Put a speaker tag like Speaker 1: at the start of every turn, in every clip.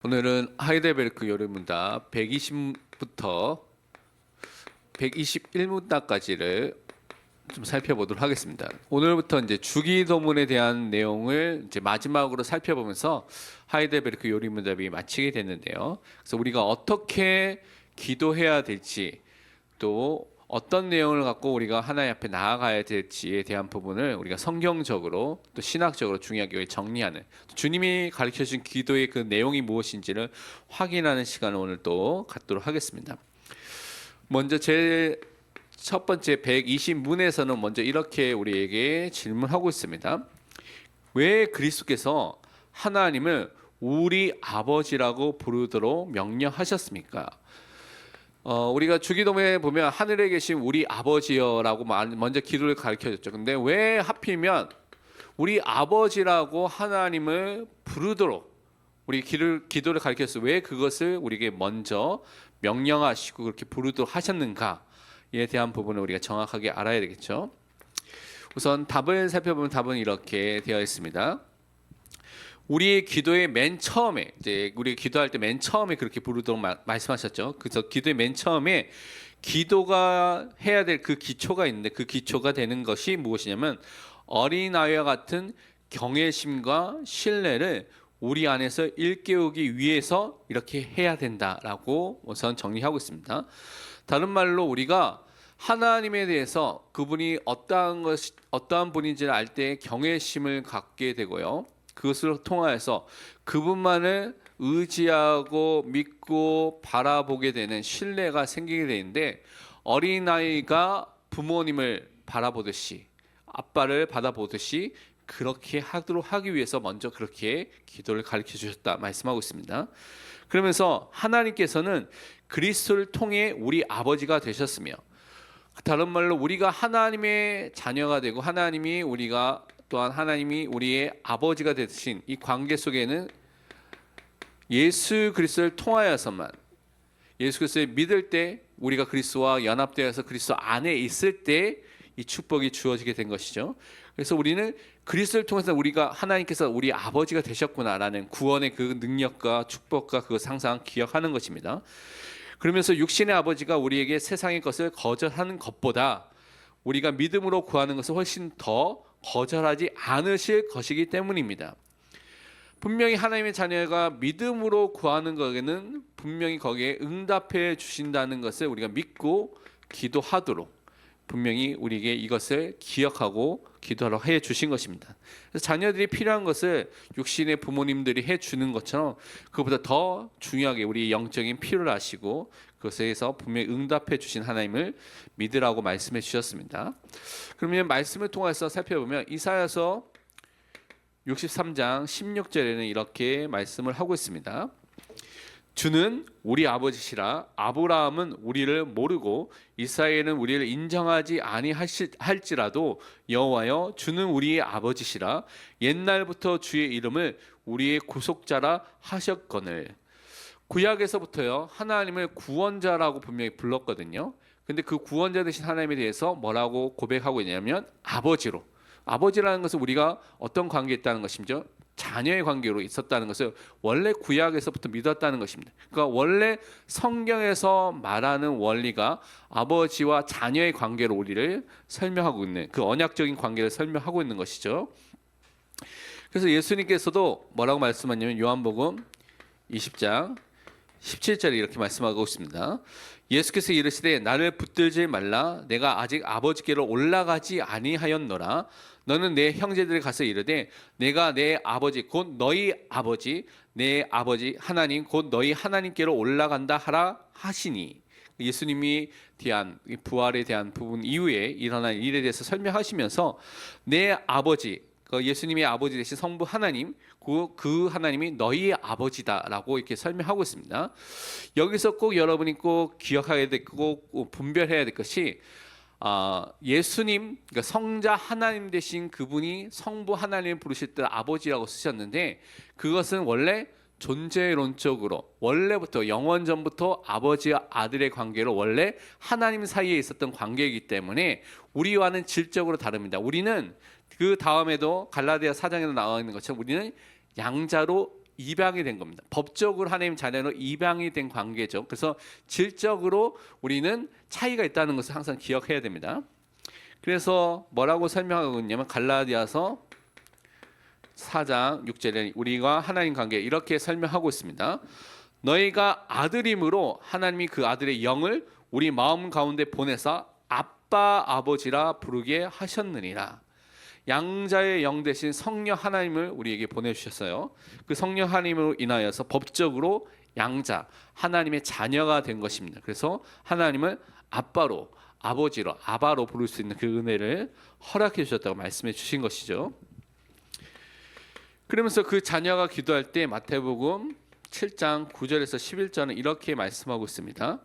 Speaker 1: 오늘은 하이델베르크 요리문답 120부터 121문답까지를 좀 살펴보도록 하겠습니다. 오늘부터 이제 주기도문에 대한 내용을 이제 마지막으로 살펴보면서 하이델베르크 요리문답이 마치게 됐는데요. 그래서 우리가 어떻게 기도해야 될지, 또 어떤 내용을 갖고 우리가 하나님 앞에 나아가야 될지에 대한 부분을 우리가 성경적으로 또 신학적으로 중요하게 정리하는, 주님이 가르쳐 주신 기도의 그 내용이 무엇인지를 확인하는 시간을 오늘 또 갖도록 하겠습니다. 먼저 제 첫 번째 120문에서는 먼저 이렇게 우리에게 질문하고 있습니다. 왜 그리스도께서 하나님을 우리 아버지라고 부르도록 명령하셨습니까? 우리가 주기도문에 보면 하늘에 계신 우리 아버지여라고 먼저 기도를 가르쳐줬죠. 근데 왜 하필이면 우리 아버지라고 하나님을 부르도록 우리 기도를 가르쳤어요? 왜 그것을 우리에게 먼저 명령하시고 그렇게 부르도록 하셨는가에 대한 부분을 우리가 정확하게 알아야 되겠죠. 우선 답을 살펴보면 답은 이렇게 되어 있습니다. 우리의 기도의 맨 처음에, 이제 우리 기도할 때 맨 처음에 그렇게 부르도록 말씀하셨죠. 그래서 기도의 맨 처음에 기도가 해야 될 그 기초가 있는데, 그 기초가 되는 것이 무엇이냐면 어린아이와 같은 경외심과 신뢰를 우리 안에서 일깨우기 위해서 이렇게 해야 된다라고 우선 정리하고 있습니다. 다른 말로 우리가 하나님에 대해서 그분이 어떠한 분인지를 알 때 경외심을 갖게 되고요. 그것을 통하여서 그분만을 의지하고 믿고 바라보게 되는 신뢰가 생기게 되는데, 어린아이가 부모님을 바라보듯이, 아빠를 받아보듯이 그렇게 하도록 하기 위해서 먼저 그렇게 기도를 가르쳐 주셨다 말씀하고 있습니다. 그러면서 하나님께서는 그리스도를 통해 우리 아버지가 되셨으며, 다른 말로 우리가 하나님의 자녀가 되고 또한 하나님이 우리의 아버지가 되신 이 관계 속에는 예수 그리스도를 통하여서만, 예수 그리스도를 믿을 때, 우리가 그리스도와 연합되어서 그리스도 안에 있을 때 이 축복이 주어지게 된 것이죠. 그래서 우리는 그리스도를 통해서 하나님께서 우리 아버지가 되셨구나라는 구원의 그 능력과 축복과 그것을 항상 기억하는 것입니다. 그러면서 육신의 아버지가 우리에게 세상의 것을 거절하는 것보다 우리가 믿음으로 구하는 것을 훨씬 더 거절하지 않으실 것이기 때문입니다. 분명히 하나님의 자녀가 믿음으로 구하는 것에는 분명히 거기에 응답해 주신다는 것을 우리가 믿고 기도하도록 분명히 우리에게 이것을 기억하고 기도하라고 해 주신 것입니다. 그래서 자녀들이 필요한 것을 육신의 부모님들이 해 주는 것처럼 그보다 더 중요하게 우리 영적인 필요를 아시고 그것에서 분명히 응답해 주신 하나님을 믿으라고 말씀해 주셨습니다. 그러면 말씀을 통해서 살펴보면 이사야서 63장 16절에는 이렇게 말씀을 하고 있습니다. 주는 우리 아버지시라. 아브라함은 우리를 모르고 이스라엘은 우리를 인정하지 아니할지라도 여호와여, 주는 우리의 아버지시라. 옛날부터 주의 이름을 우리의 구속자라 하셨거늘. 구약에서부터요, 하나님을 구원자라고 분명히 불렀거든요. 근데 그 구원자 되신 하나님에 대해서 뭐라고 고백하고 있냐면 아버지로. 아버지라는 것은 우리가 어떤 관계에 있다는 것이죠? 자녀의 관계로 있었다는 것을 원래 구약에서부터 믿었다는 것입니다. 그러니까 원래 성경에서 말하는 원리가 아버지와 자녀의 관계로 우리를 설명하고 있는, 그 언약적인 관계를 설명하고 있는 것이죠. 그래서 예수님께서도 뭐라고 말씀하냐면 요한복음 20장 17절에 이렇게 말씀하고 있습니다. 예수께서 이르시되 나를 붙들지 말라. 내가 아직 아버지께로 올라가지 아니하였노라. 너는 내 형제들을 가서 이르되 내가 내 아버지 곧 너희 아버지, 내 아버지 하나님 곧 너희 하나님께로 올라간다 하라 하시니. 예수님이 부활에 대한 부분 이후에 일어난 일에 대해서 설명하시면서 내 아버지, 예수님의 아버지 되신 성부 하나님, 그 하나님이 너희의 아버지다라고 이렇게 설명하고 있습니다. 여기서 꼭 여러분이 꼭 기억해야 되고 꼭 분별해야 될 것이, 예수님, 그러니까 성자 하나님 되신 그분이 성부 하나님을 부르실 때 아버지라고 쓰셨는데, 그것은 원래 존재론적으로 원래부터 영원전부터 아버지와 아들의 관계로 원래 하나님 사이에 있었던 관계이기 때문에 우리와는 질적으로 다릅니다. 우리는 그 다음에도 갈라디아 4장에도 나와 있는 것처럼 우리는 양자로 입양이 된 겁니다. 법적으로 하나님 자녀로 입양이 된 관계죠. 그래서 질적으로 우리는 차이가 있다는 것을 항상 기억해야 됩니다. 그래서 뭐라고 설명하고 있냐면 갈라디아서 4장 6절에 우리가 하나님 관계 이렇게 설명하고 있습니다. 너희가 아들임으로 하나님이 그 아들의 영을 우리 마음 가운데 보내사 아빠 아버지라 부르게 하셨느니라. 양자의 영 대신 성령 하나님을 우리에게 보내주셨어요. 그 성령 하나님으로 인하여서 법적으로 양자 하나님의 자녀가 된 것입니다. 그래서 하나님을 아빠로 아버지로 아바로 부를 수 있는 그 은혜를 허락해 주셨다고 말씀해 주신 것이죠. 그러면서 그 자녀가 기도할 때 마태복음 7장 9절에서 11절은 이렇게 말씀하고 있습니다.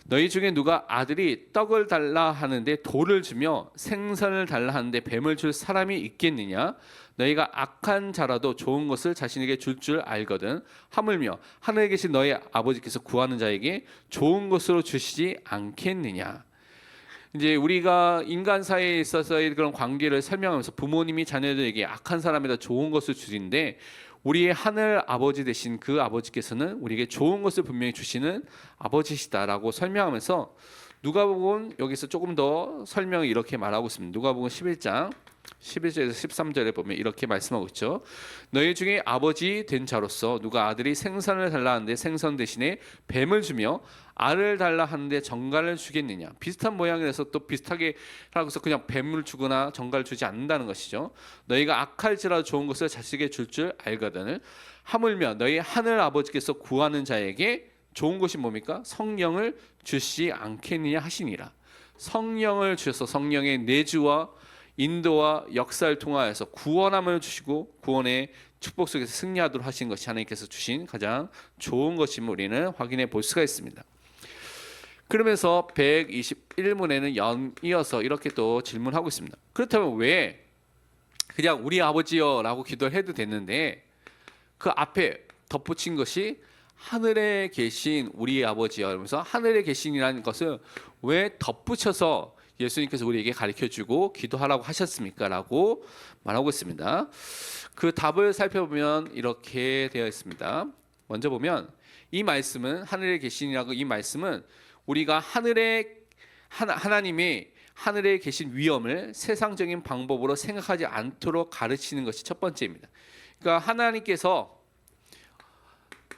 Speaker 1: 너희 중에 누가 아들이 떡을 달라 하는데 돌을 주며 생선을 달라 하는데 뱀을 줄 사람이 있겠느냐? 너희가 악한 자라도 좋은 것을 자신에게 줄 줄 알거든. 하물며 하늘에 계신 너희 아버지께서 구하는 자에게 좋은 것으로 주시지 않겠느냐? 이제 우리가 인간 사이에 있어서의 그런 관계를 설명하면서 부모님이 자녀들에게 악한 사람에다 좋은 것을 주는데 우리의 하늘 아버지 되신 그 아버지께서는 우리에게 좋은 것을 분명히 주시는 아버지시다라고 설명하면서 누가복음 여기서 조금 더 설명을 이렇게 말하고 있습니다. 누가복음 11장 11절에서 13절에 보면 이렇게 말씀하고 있죠. 너희 중에 아버지 된 자로서 누가 아들이 생선을 달라 하는데 생선 대신에 뱀을 주며 알을 달라 하는데 정갈을 주겠느냐. 비슷한 모양이라서 또 비슷하게 하고서 그냥 뱀을 주거나 정갈을 주지 않는다는 것이죠. 너희가 악할지라도 좋은 것을 자식에게 줄 줄 알거든. 하물며 너희 하늘 아버지께서 구하는 자에게 좋은 것이 뭡니까? 성령을 주시지 않겠느냐 하시니라. 성령을 주셔서 성령의 내주와 인도와 역사를 통하여서 구원함을 주시고 구원의 축복 속에서 승리하도록 하신 것이 하나님께서 주신 가장 좋은 것임을 우리는 확인해 볼 수가 있습니다. 그러면서 121문에는 이어서 이렇게 또 질문하고 있습니다. 그렇다면 왜 그냥 우리 아버지여 라고 기도를 해도 됐는데 그 앞에 덧붙인 것이 하늘에 계신 우리 아버지여 이러면서 하늘에 계신이라는 것을 왜 덧붙여서 예수님께서 우리에게 가르쳐주고 기도하라고 하셨습니까? 라고 말하고 있습니다. 그 답을 살펴보면 이렇게 되어 있습니다. 먼저 보면 이 말씀은 하늘에 계신이라고 이 말씀은 우리가 하나님이 하늘에 계신 위엄을 세상적인 방법으로 생각하지 않도록 가르치는 것이 첫 번째입니다. 그러니까 하나님께서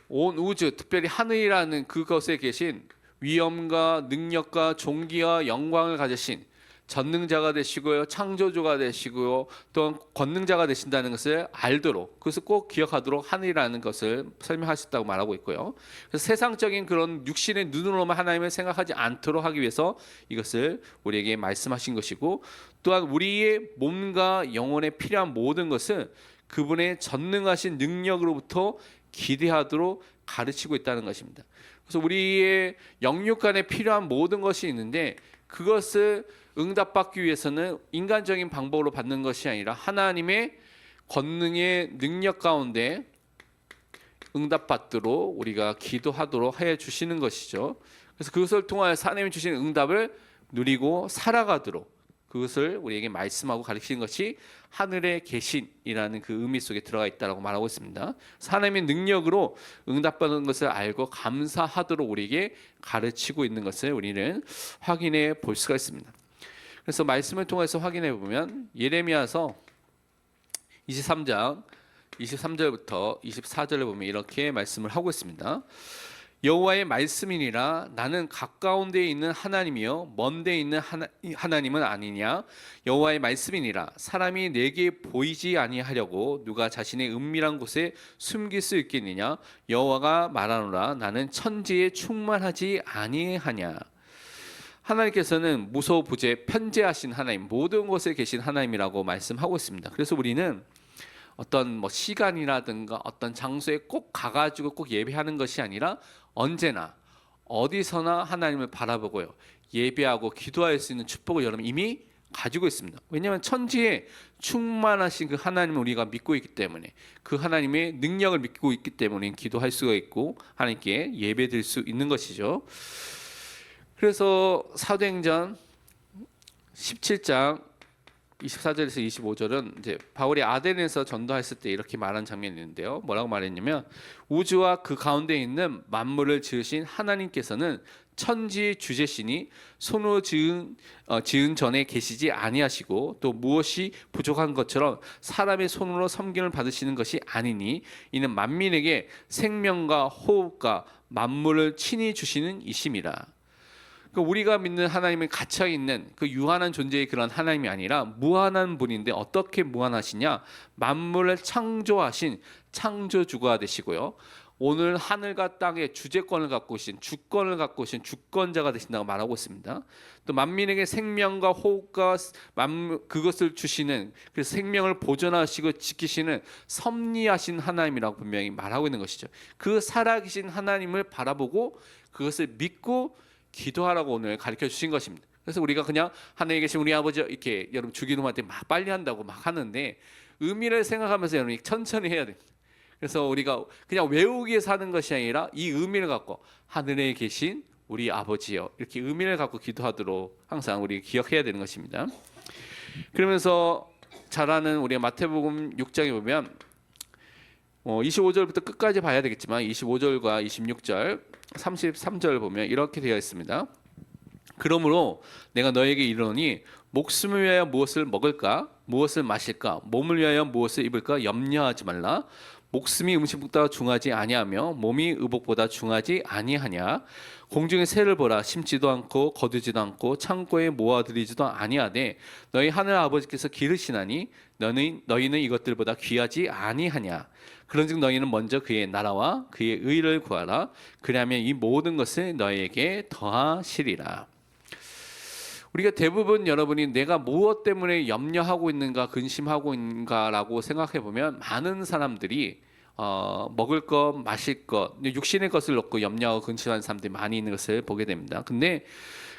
Speaker 1: 온 우주, 특별히 하늘이라는 그것에 계신 위엄과 능력과 존귀와 영광을 가지신 전능자가 되시고요, 창조주가 되시고요, 또 권능자가 되신다는 것을 알도록, 그것을 꼭 기억하도록 하늘이라는 것을 설명하셨다고 말하고 있고요. 그래서 세상적인 그런 육신의 눈으로만 하나님을 생각하지 않도록 하기 위해서 이것을 우리에게 말씀하신 것이고, 또한 우리의 몸과 영혼에 필요한 모든 것을 그분의 전능하신 능력으로부터 기대하도록 가르치고 있다는 것입니다. 그래서 우리의 영육간에 필요한 모든 것이 있는데 그것을 응답받기 위해서는 인간적인 방법으로 받는 것이 아니라 하나님의 권능의 능력 가운데 응답받도록 우리가 기도하도록 해 주시는 것이죠. 그래서 그것을 통하여 하나님이 주신 응답을 누리고 살아가도록 그것을 우리에게 말씀하고 가르치는 것이 하늘에 계신이라는 그 의미 속에 들어가 있다고 말하고 있습니다. 하나님의 능력으로 응답받는 것을 알고 감사하도록 우리에게 가르치고 있는 것을 우리는 확인해 볼 수가 있습니다. 그래서 말씀을 통해서 확인해 보면 예레미야서 23장 23절부터 24절을 보면 이렇게 말씀을 하고 있습니다. 여호와의 말씀이니라. 나는 가까운 데에 있는 하나님이요 먼 데에 있는 하나님은 아니냐. 여호와의 말씀이니라. 사람이 내게 보이지 아니하려고 누가 자신의 은밀한 곳에 숨길 수 있겠느냐. 여호와가 말하노라. 나는 천지에 충만하지 아니하냐. 하나님께서는 무소부재 편재하신 하나님, 모든 곳에 계신 하나님이라고 말씀하고 있습니다. 그래서 우리는 어떤 시간이라든가 어떤 장소에 꼭 가가지고 꼭 예배하는 것이 아니라 언제나 어디서나 하나님을 바라보고요 예배하고 기도할 수 있는 축복을 여러분 이미 가지고 있습니다. 왜냐하면 천지에 충만하신 그 하나님을 우리가 믿고 있기 때문에 그 하나님의 능력을 믿고 있기 때문에 기도할 수가 있고 하나님께 예배드릴 수 있는 것이죠. 그래서 사도행전 17장 24절에서 25절은 이제 바울이 아덴에서 전도했을 때 이렇게 말한 장면이 있는데요. 뭐라고 말했냐면 우주와 그 가운데 있는 만물을 지으신 하나님께서는 천지 주제시니 손으로 지은 전에 계시지 아니하시고 또 무엇이 부족한 것처럼 사람의 손으로 섬김을 받으시는 것이 아니니 이는 만민에게 생명과 호흡과 만물을 친히 주시는 이심이라. 그러니까 우리가 믿는 하나님은 갇혀 있는 그 유한한 존재의 그런 하나님이 아니라 무한한 분인데 어떻게 무한하시냐? 만물을 창조하신 창조주가 되시고요. 오늘 하늘과 땅의 주재권을 갖고 계신 주권을 갖고 계신 주권자가 되신다고 말하고 있습니다. 또 만민에게 생명과 호흡과 그것을 주시는 그래서 생명을 보존하시고 지키시는 섭리하신 하나님이라고 분명히 말하고 있는 것이죠. 그 살아계신 하나님을 바라보고 그것을 믿고 기도하라고 오늘 가르쳐 주신 것입니다. 그래서 우리가 그냥 하늘에 계신 우리 아버지 이렇게 여러분 주기도할 막 빨리 한다고 막 하는데 의미를 생각하면서 여러분이 천천히 해야 됩니다. 그래서 우리가 그냥 외우기 위해서 하는 것이 아니라 이 의미를 갖고 하늘에 계신 우리 아버지요 이렇게 의미를 갖고 기도하도록 항상 우리 기억해야 되는 것입니다. 그러면서 잘 아는 우리 마태복음 6장에 보면 25절부터 끝까지 봐야 되겠지만 25절과 26절 33절 보면 이렇게 되어 있습니다. 그러므로 내가 너에게 이르노니 목숨을 위하여 무엇을 먹을까 무엇을 마실까 몸을 위하여 무엇을 입을까 염려하지 말라. 목숨이 음식보다 중하지 아니하며 몸이 의복보다 중하지 아니하냐. 공중의 새를 보라. 심지도 않고 거두지도 않고 창고에 모아들이지도 아니하되 너희 하늘 아버지께서 기르시나니 너희는 이것들보다 귀하지 아니하냐. 그런즉 너희는 먼저 그의 나라와 그의 의를 구하라. 그리하면 이 모든 것을 너희에게 더하시리라. 우리가 대부분 여러분이 내가 무엇 때문에 염려하고 있는가 근심하고 있는가라고 생각해 보면 많은 사람들이 먹을 것 마실 것 육신의 것을 놓고 염려하고 근심하는 사람들이 많이 있는 것을 보게 됩니다. 근데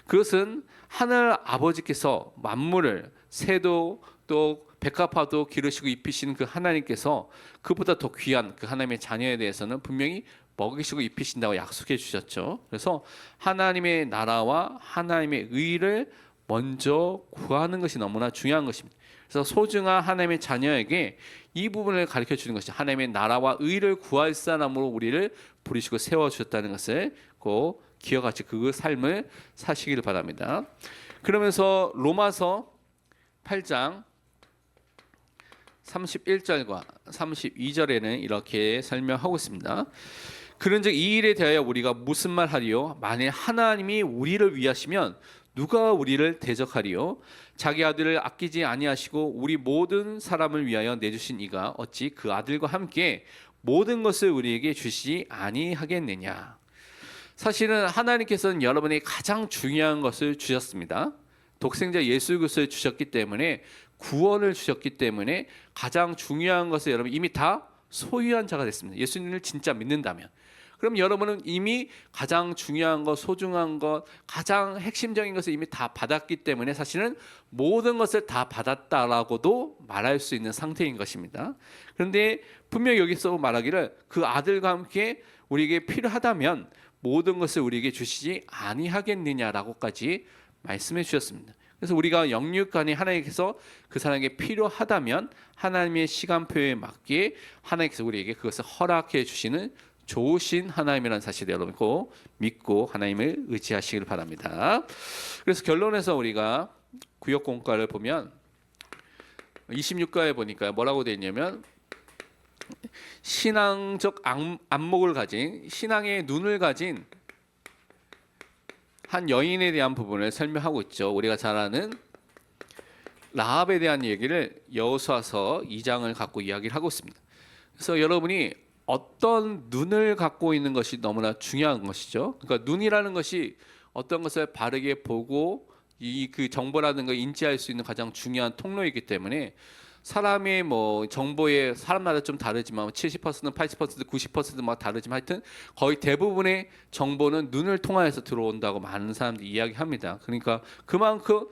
Speaker 1: 그것은 하늘 아버지께서 만물을 새도 또 백합화도 기르시고 입히시는 그 하나님께서 그보다 더 귀한 그 하나님의 자녀에 대해서는 분명히 먹이시고 입히신다고 약속해 주셨죠. 그래서 하나님의 나라와 하나님의 의를 먼저 구하는 것이 너무나 중요한 것입니다. 그래서 소중한 하나님의 자녀에게 이 부분을 가르쳐 주는 것이 하나님의 나라와 의를 구할 사람으로 우리를 부르시고 세워주셨다는 것을 꼭 기억하시 그 삶을 사시기를 바랍니다. 그러면서 로마서 8장 31절과 32절에는 이렇게 설명하고 있습니다. 그런즉 이 일에 대하여 우리가 무슨 말 하리요? 만일 하나님이 우리를 위하시면 누가 우리를 대적하리요? 자기 아들을 아끼지 아니하시고 우리 모든 사람을 위하여 내주신 이가 어찌 그 아들과 함께 모든 것을 우리에게 주시지 아니하겠느냐. 사실은 하나님께서는 여러분에게 가장 중요한 것을 주셨습니다. 독생자 예수 그리스도를 주셨기 때문에 구원을 주셨기 때문에 가장 중요한 것을 여러분 이미 다 소유한 자가 됐습니다. 예수님을 진짜 믿는다면 그럼 여러분은 이미 가장 중요한 것, 소중한 것, 가장 핵심적인 것을 이미 다 받았기 때문에 사실은 모든 것을 다 받았다라고도 말할 수 있는 상태인 것입니다. 그런데 분명히 여기서 말하기를 그 아들과 함께 우리에게 필요하다면 모든 것을 우리에게 주시지 아니하겠느냐라고까지 말씀해 주셨습니다. 그래서 우리가 영육간에 하나님께서 그 사람에게 필요하다면 하나님의 시간표에 맞게 하나님께서 우리에게 그것을 허락해 주시는 좋으신 하나님이라는 사실을 여러분 꼭 믿고 하나님을 의지하시길 바랍니다. 그래서 결론에서 우리가 구역 공과를 보면 26과에 보니까 뭐라고 되어 있냐면 신앙적 안목을 가진 신앙의 눈을 가진 한 여인에 대한 부분을 설명하고 있죠. 우리가 잘 아는 라합에 대한 얘기를 여호수아서 2장을 갖고 이야기를 하고 있습니다. 그래서 여러분이 어떤 눈을 갖고 있는 것이 너무나 중요한 것이죠. 그러니까 눈이라는 것이 어떤 것을 바르게 보고 그 정보라는 걸 인지할 수 있는 가장 중요한 통로이기 때문에 사람의 정보에 사람마다 좀 다르지만 70%, 80%, 90%막 다르지만 하여튼 거의 대부분의 정보는 눈을 통해서 들어온다고 많은 사람들이 이야기합니다. 그러니까 그만큼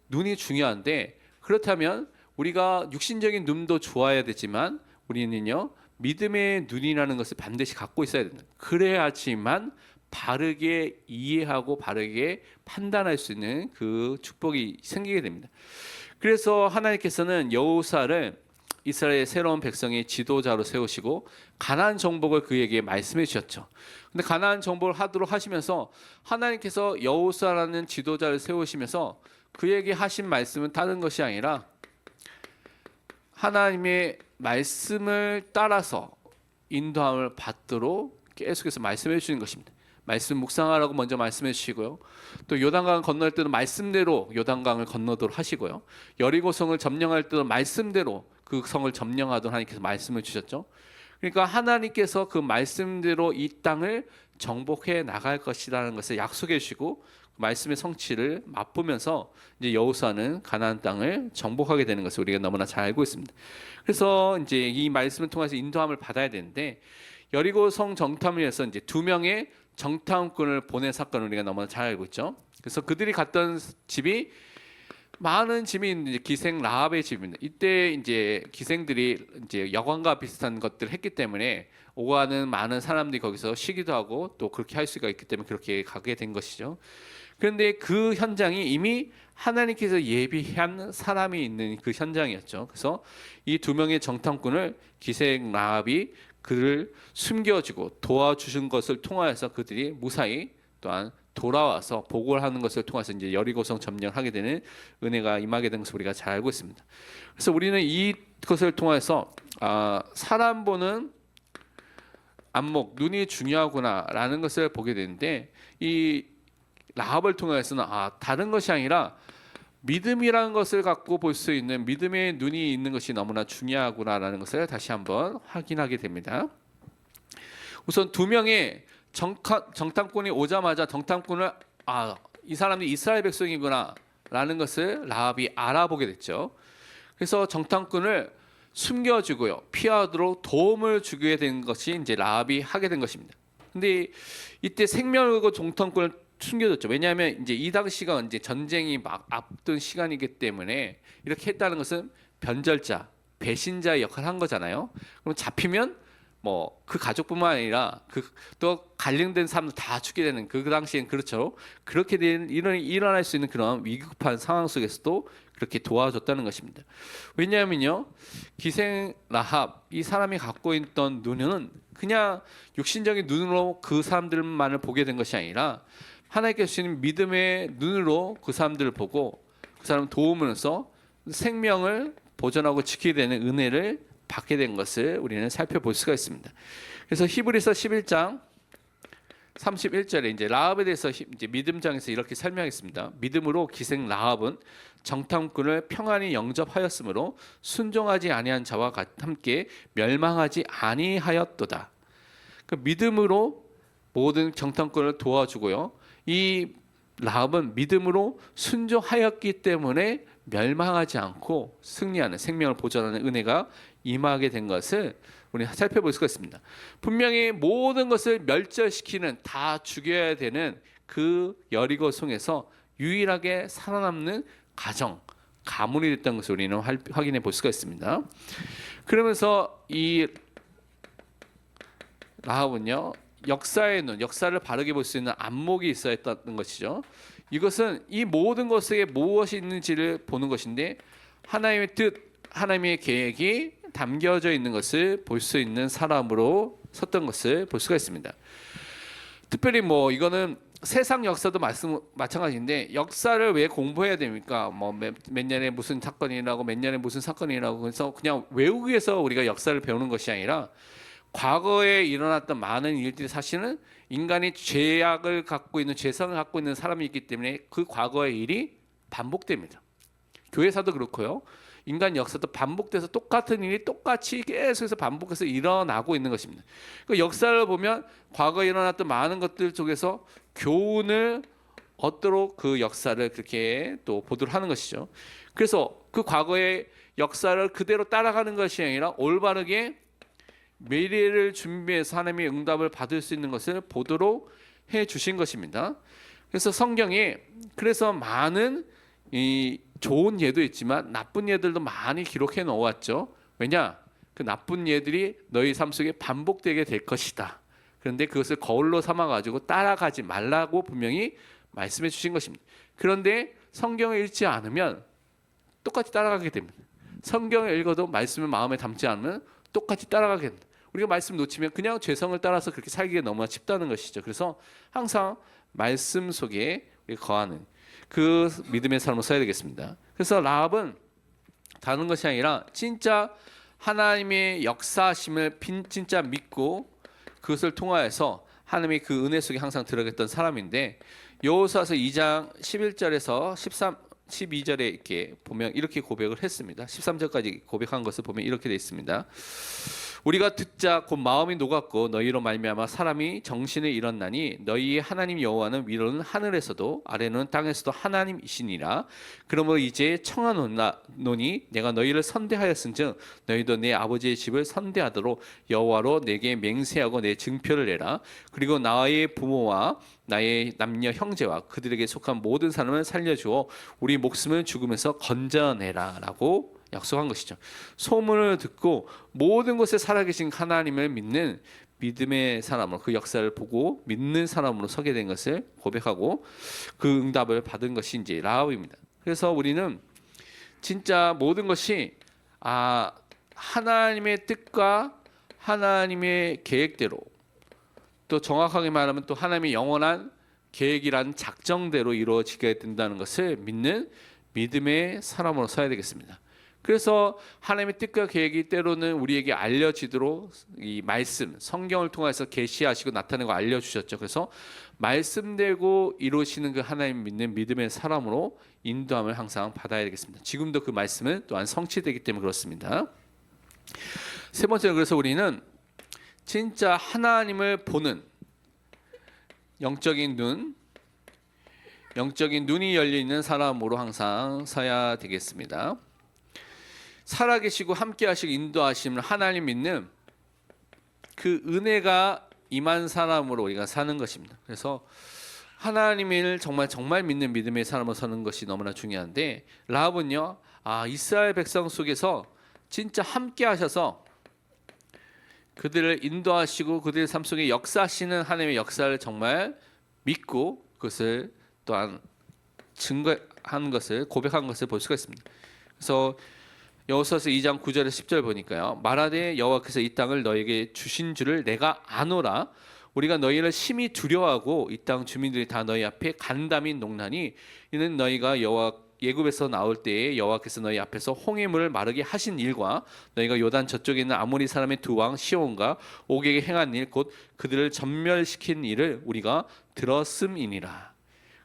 Speaker 1: 눈이 중요한데 그렇다면 우리가 육신적인 눈도 좋아야 되지만 우리는요 믿음의 눈이라는 것을 반드시 갖고 있어야 된다. 그래야지만 바르게 이해하고 바르게 판단할 수 있는 그 축복이 생기게 됩니다. 그래서 하나님께서는 여호사를 이스라엘의 새로운 백성의 지도자로 세우시고 가나안 정복을 그에게 말씀해 주셨죠. 근데 가나안 정복을 하도록 하시면서 하나님께서 여호사라는 지도자를 세우시면서 그에게 하신 말씀은 다른 것이 아니라 하나님의 말씀을 따라서 인도함을 받도록 계속해서 말씀해 주시는 것입니다. 말씀 묵상하라고 먼저 말씀해 주시고요. 또 요단강 건널 때도 말씀대로 요단강을 건너도록 하시고요. 여리고성을 점령할 때도 말씀대로 그 성을 점령하도록 하나님께서 말씀을 주셨죠. 그러니까 하나님께서 그 말씀대로 이 땅을 정복해 나갈 것이라는 것을 약속해 주시고 말씀의 성취를 맛보면서 이제 여호수아는 가나안 땅을 정복하게 되는 것을 우리가 너무나 잘 알고 있습니다. 그래서 이제 이 말씀을 통해서 인도함을 받아야 되는데 여리고 성 정탐을 위해서 이제 2명의 정탐꾼을 보낸 사건을 우리가 너무나 잘 알고 있죠. 그래서 그들이 갔던 집이 많은 집이 이제 기생 라합의 집입니다. 이때 이제 기생들이 이제 여관과 비슷한 것들을 했기 때문에 오가는 많은 사람들이 거기서 쉬기도 하고 또 그렇게 할 수가 있기 때문에 그렇게 가게 된 것이죠. 그런데 그 현장이 이미 하나님께서 예비한 사람이 있는 그 현장이었죠. 그래서 이 2명의 정탐꾼을 기생 라합이 그를 숨겨주고 도와주신 것을 통하여서 그들이 무사히 또한 돌아와서 보고를 하는 것을 통해서 이제 여리고성 점령하게 되는 은혜가 임하게 된 것을 우리가 잘 알고 있습니다. 그래서 우리는 이것을 통해서 사람 보는 안목, 눈이 중요하구나라는 것을 보게 되는데 이 라합을 통해서는 다른 것이 아니라 믿음이라는 것을 갖고 볼 수 있는 믿음의 눈이 있는 것이 너무나 중요하구나라는 것을 다시 한번 확인하게 됩니다. 우선 2명의 정탐꾼이 오자마자 정탐꾼을 이 사람이 이스라엘 백성이구나라는 것을 라합이 알아보게 됐죠. 그래서 정탐꾼을 숨겨주고요, 피하도록 도움을 주게 된 것이 이제 라합이 하게 된 것입니다. 근데 이때 생명을 걸고 정탐꾼을 숨겨줬죠. 왜냐하면 이제 이 당시가 이제 전쟁이 막 앞둔 시간이기 때문에 이렇게 했다는 것은 변절자, 배신자의 역할을 한 거잖아요. 그럼 잡히면 뭐 그 가족뿐만 아니라 또 관련된 사람들 다 죽게 되는 그 당시엔 그렇죠. 그렇게 된 일어날 수 있는 그런 위급한 상황 속에서도 그렇게 도와줬다는 것입니다. 왜냐하면요, 기생 라합 이 사람이 갖고 있던 눈은 그냥 육신적인 눈으로 그 사람들만을 보게 된 것이 아니라 하나님께서 주시는 믿음의 눈으로 그 사람들을 보고 그 사람 도움으로써 생명을 보존하고 지키게 되는 은혜를 받게 된 것을 우리는 살펴볼 수가 있습니다. 그래서 히브리서 11장 31절에 이제 라합에 대해서 이제 믿음장에서 이렇게 설명했습니다. 믿음으로 기생 라합은 정탐꾼을 평안히 영접하였으므로 순종하지 아니한 자와 함께 멸망하지 아니하였도다. 그 믿음으로 모든 정탐꾼을 도와주고요. 이 라합은 믿음으로 순종하였기 때문에 멸망하지 않고 승리하는 생명을 보존하는 은혜가 임하게 된 것을 우리는 살펴볼 수가 있습니다. 분명히 모든 것을 멸절시키는 다 죽여야 되는 그 여리고성에서 유일하게 살아남는 가문이 됐다는 것을 우리는 확인해 볼 수가 있습니다. 그러면서 이 라합은요, 역사의 눈, 역사를 바르게 볼 수 있는 안목이 있어야 했다는 것이죠. 이것은 이 모든 것에 무엇이 있는지를 보는 것인데 하나님의 뜻, 하나님의 계획이 담겨져 있는 것을 볼 수 있는 사람으로 섰던 것을 볼 수가 있습니다. 특별히 뭐 이거는 세상 역사도 마찬가지인데 역사를 왜 공부해야 됩니까? 뭐 몇 년에 무슨 사건이라고 몇 년에 무슨 사건이라고 해서 그냥 외우기 위해서 우리가 역사를 배우는 것이 아니라 과거에 일어났던 많은 일들이 사실은 인간이 죄악을 갖고 있는 죄성을 갖고 있는 사람이 있기 때문에 그 과거의 일이 반복됩니다. 교회사도 그렇고요. 인간 역사도 반복돼서 똑같은 일이 똑같이 계속해서 반복해서 일어나고 있는 것입니다. 그 역사를 보면 과거에 일어났던 많은 것들 속에서 교훈을 얻도록 그 역사를 그렇게 또 보도록 하는 것이죠. 그래서 그 과거의 역사를 그대로 따라가는 것이 아니라 올바르게 미래를 준비해서 하나님의 응답을 받을 수 있는 것을 보도록 해 주신 것입니다. 그래서 성경이 그래서 많은 이 좋은 예도 있지만 나쁜 예들도 많이 기록해 놓았죠. 왜냐? 그 나쁜 예들이 너희 삶 속에 반복되게 될 것이다. 그런데 그것을 거울로 삼아 가지고 따라가지 말라고 분명히 말씀해 주신 것입니다. 그런데 성경을 읽지 않으면 똑같이 따라가게 됩니다. 성경을 읽어도 말씀을 마음에 담지 않으면 똑같이 따라가게 됩니다. 우리가 말씀 놓치면 그냥 죄성을 따라서 그렇게 살기가 너무나 쉽다는 것이죠. 그래서 항상 말씀 속에 거하는 그 믿음의 삶을 써야 되겠습니다. 그래서 라합은 다른 것이 아니라 진짜 하나님의 역사하심을 진짜 믿고 그것을 통하여서 하나님의 그 은혜 속에 항상 들어갔던 사람인데, 여호수아서 2장 11절에서 12절에 이렇게 보면 이렇게 고백을 했습니다. 13절까지 고백한 것을 보면 이렇게 되어 있습니다. 우리가 듣자 곧 마음이 녹았고 너희로 말미암아 사람이 정신을 잃었나니 너희의 하나님 여호와는 위로는 하늘에서도 아래는 땅에서도 하나님이시니라. 그러므로 이제 청하노니 내가 너희를 선대하였은즉 너희도 내 아버지의 집을 선대하도록 여호와로 내게 맹세하고 내 증표를 내라. 그리고 나의 부모와 나의 남녀 형제와 그들에게 속한 모든 사람을 살려주어 우리 목숨을 죽음에서 건져내라 라고 약속한 것이죠. 소문을 듣고 모든 곳에 살아계신 하나님을 믿는 믿음의 사람으로, 그 역사를 보고 믿는 사람으로 서게 된 것을 고백하고 그 응답을 받은 것이 이제 라합입니다. 그래서 우리는 진짜 모든 것이 하나님의 뜻과 하나님의 계획대로, 또 정확하게 말하면 또 하나님의 영원한 계획이란 작정대로 이루어지게 된다는 것을 믿는 믿음의 사람으로 서야 되겠습니다. 그래서 하나님의 뜻과 계획이 때로는 우리에게 알려지도록 이 말씀, 성경을 통해서 계시하시고 나타내고 알려주셨죠. 그래서 말씀되고 이루시는 그 하나님 믿는 믿음의 사람으로 인도함을 항상 받아야 되겠습니다. 지금도 그 말씀은 또한 성취되기 때문에 그렇습니다. 세 번째는, 그래서 우리는 진짜 하나님을 보는 영적인 눈이 열려 있는 사람으로 항상 서야 되겠습니다. 살아계시고 함께하시고 인도하심을 하나님 믿는 그 은혜가 임한 사람으로 우리가 사는 것입니다. 그래서 하나님을 정말 믿는 믿음의 사람으로 서는 것이 너무나 중요한데, 라합은요, 이스라엘 백성 속에서 진짜 함께하셔서 그들을 인도하시고 그들의 삶 속에 역사하시는 하나님의 역사를 정말 믿고 그것을 또한 증거한 것을, 고백한 것을 볼 수가 있습니다. 그래서 여호수아서 2장 9절에 10절 보니까요, 말하되 여호와께서 이 땅을 너에게 주신 줄을 내가 아노라. 우리가 너희를 심히 두려워하고 이 땅 주민들이 다 너희 앞에 간담이 녹나니 이는 너희가 예굽에서 나올 때에 여호와께서 너희 앞에서 홍해물을 마르게 하신 일과 너희가 요단 저쪽에 있는 아모리 사람의 두 왕 시온과 옥에게 행한 일, 곧 그들을 전멸시킨 일을 우리가 들었음이니라.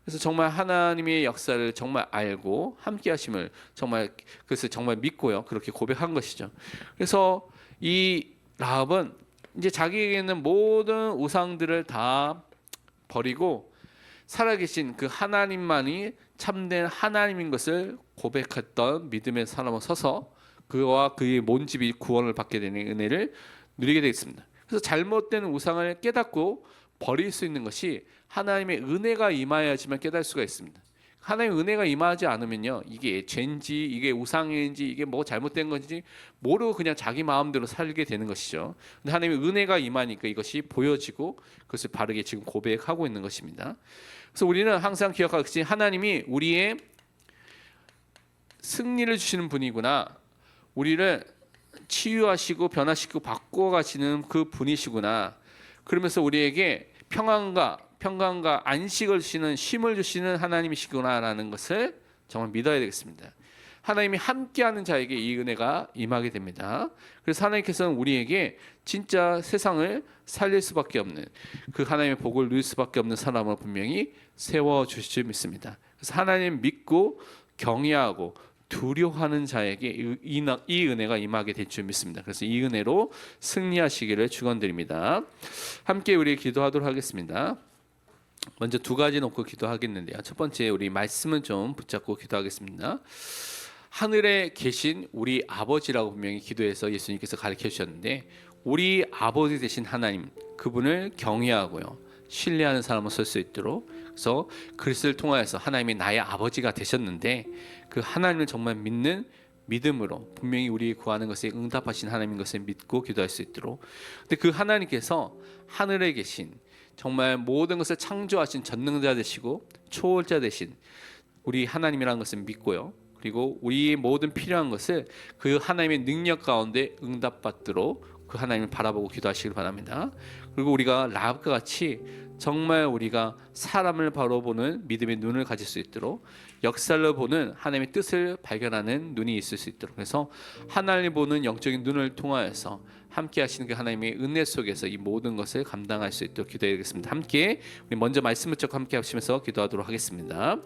Speaker 1: 그래서 정말 하나님의 역사를 정말 알고 함께하심을 정말, 그것을 정말 믿고요, 그렇게 고백한 것이죠. 그래서 이 라합은 이제 자기에게 있는 모든 우상들을 다 버리고 살아계신 그 하나님만이 참된 하나님인 것을 고백했던 믿음의 사람으로 서서 그와 그의 몸집이 구원을 받게 되는 은혜를 누리게 되겠습니다. 그래서 잘못된 우상을 깨닫고 버릴 수 있는 것이 하나님의 은혜가 임하여야지만 깨달을 수가 있습니다. 하나님의 은혜가 임하지 않으면요, 이게 죄인지 이게 우상인지 이게 뭐 잘못된 건지 모르고 그냥 자기 마음대로 살게 되는 것이죠. 근데 하나님의 은혜가 임하니까 이것이 보여지고 그것을 바르게 지금 고백하고 있는 것입니다. 그래서 우리는 항상 기억할 것이, 하나님이 우리의 승리를 주시는 분이구나, 우리를 치유하시고 변화시키고 바꿔가시는 그 분이시구나, 그러면서 우리에게 평강과 안식을 주시는, 쉼을 주시는 하나님이시구나라는 것을 정말 믿어야 되겠습니다. 하나님이 함께하는 자에게 이 은혜가 임하게 됩니다. 그래서 하나님께서는 우리에게 진짜 세상을 살릴 수밖에 없는, 그 하나님의 복을 누릴 수밖에 없는 사람을 분명히 세워주실 줄 믿습니다. 그래서 하나님 믿고 경외하고 두려워하는 자에게 이 은혜가 임하게 될 줄 믿습니다. 그래서 이 은혜로 승리하시기를 축원드립니다. 함께 우리 기도하도록 하겠습니다. 먼저 두 가지 놓고 기도하겠는데요. 첫 번째, 우리 말씀은 좀 붙잡고 기도하겠습니다. 하늘에 계신 우리 아버지라고 분명히 기도해서 예수님께서 가르쳐 주셨는데, 우리 아버지 되신 하나님, 그분을 경외하고요, 신뢰하는 사람으로 설 수 있도록, 그래서 그리스도를 통하여서 하나님이 나의 아버지가 되셨는데 그 하나님을 정말 믿는 믿음으로 분명히 우리 구하는 것에 응답하신 하나님인 것을 믿고 기도할 수 있도록. 근데 그 하나님께서 하늘에 계신 정말 모든 것을 창조하신 전능자 되시고 초월자 되신 우리 하나님이라는 것을 믿고요, 그리고 우리의 모든 필요한 것을 그 하나님의 능력 가운데 응답받도록 그 하나님을 바라보고 기도하시길 바랍니다. 그리고 우리가 라합과 같이 정말 우리가 사람을 바라보는 믿음의 눈을 가질 수 있도록 역사를 보는 하나님의 뜻을 발견하는 눈이 있을 수 있도록 그래서 하나님을 보는 영적인 눈을 통하여서 함께 하시는 그 하나님의 은혜 속에서 이 모든 것을 감당할 수 있도록 기도해야겠습니다. 함께 우리 먼저 말씀을 쭉 함께 하시면서 기도하도록 하겠습니다.